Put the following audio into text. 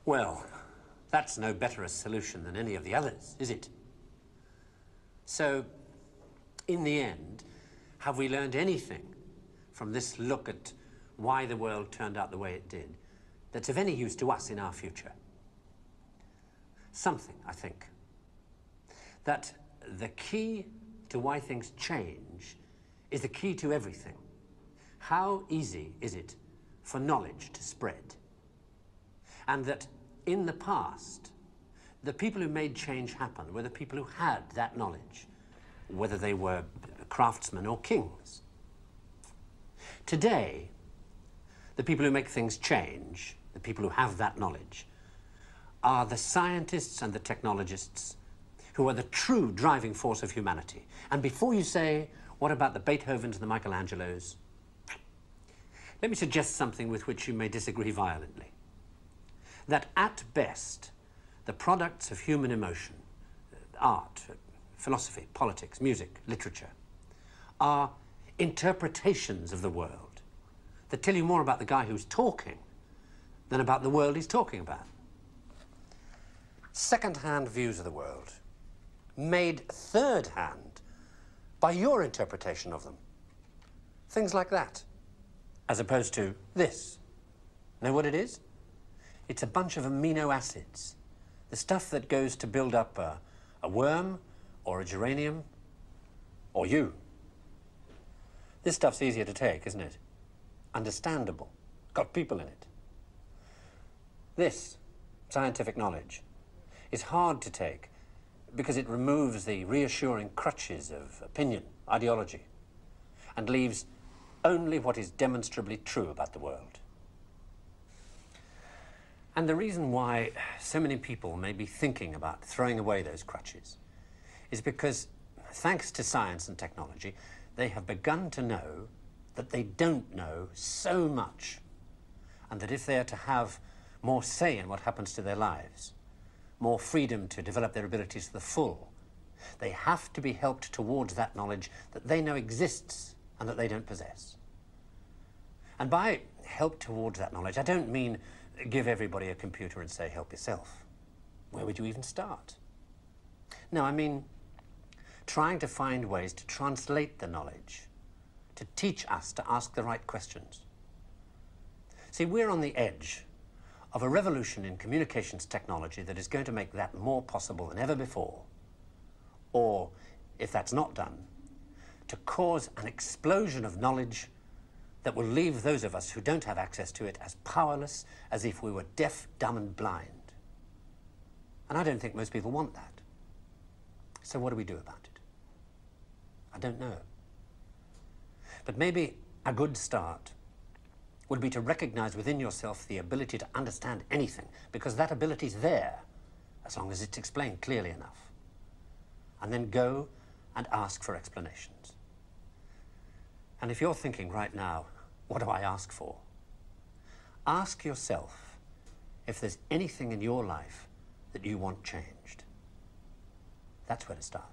Well, that's no better a solution than any of the others, is it? So, in the end, have we learned anything from this look at why the world turned out the way it did that's of any use to us in our future? Something, I think. That the key to why things change is the key to everything. How easy is it for knowledge to spread? And that in the past, the people who made change happen were the people who had that knowledge, whether they were craftsmen or kings. Today, the people who make things change, the people who have that knowledge, are the scientists and the technologists who are the true driving force of humanity. And before you say, what about the Beethovens and the Michelangelos? Let me suggest something with which you may disagree violently. That at best, the products of human emotion, art, philosophy, politics, music, literature, are interpretations of the world that tell you more about the guy who's talking than about the world he's talking about. Second-hand views of the world, made third-hand by your interpretation of them. Things like that, as opposed to this. Know what it is? It's a bunch of amino acids, the stuff that goes to build up a worm or a geranium or you. This stuff's easier to take, isn't it? Understandable. Got people in it. This scientific knowledge is hard to take because it removes the reassuring crutches of opinion, ideology, and leaves only what is demonstrably true about the world. And the reason why so many people may be thinking about throwing away those crutches is because, thanks to science and technology, they have begun to know that they don't know so much, and that if they are to have more say in what happens to their lives, more freedom to develop their abilities to the full, they have to be helped towards that knowledge that they know exists and that they don't possess. And by help towards that knowledge, I don't mean give everybody a computer and say, help yourself. Where would you even start? No, I mean trying to find ways to translate the knowledge, to teach us to ask the right questions. See, we're on the edge of a revolution in communications technology that is going to make that more possible than ever before. Or, if that's not done, to cause an explosion of knowledge that will leave those of us who don't have access to it as powerless as if we were deaf, dumb, and blind. And I don't think most people want that. So what do we do about it? I don't know. But maybe a good start would be to recognize within yourself the ability to understand anything, because that ability is there, as long as it's explained clearly enough. And then go and ask for explanations. And if you're thinking right now, what do I ask for? Ask yourself if there's anything in your life that you want changed. That's where to start.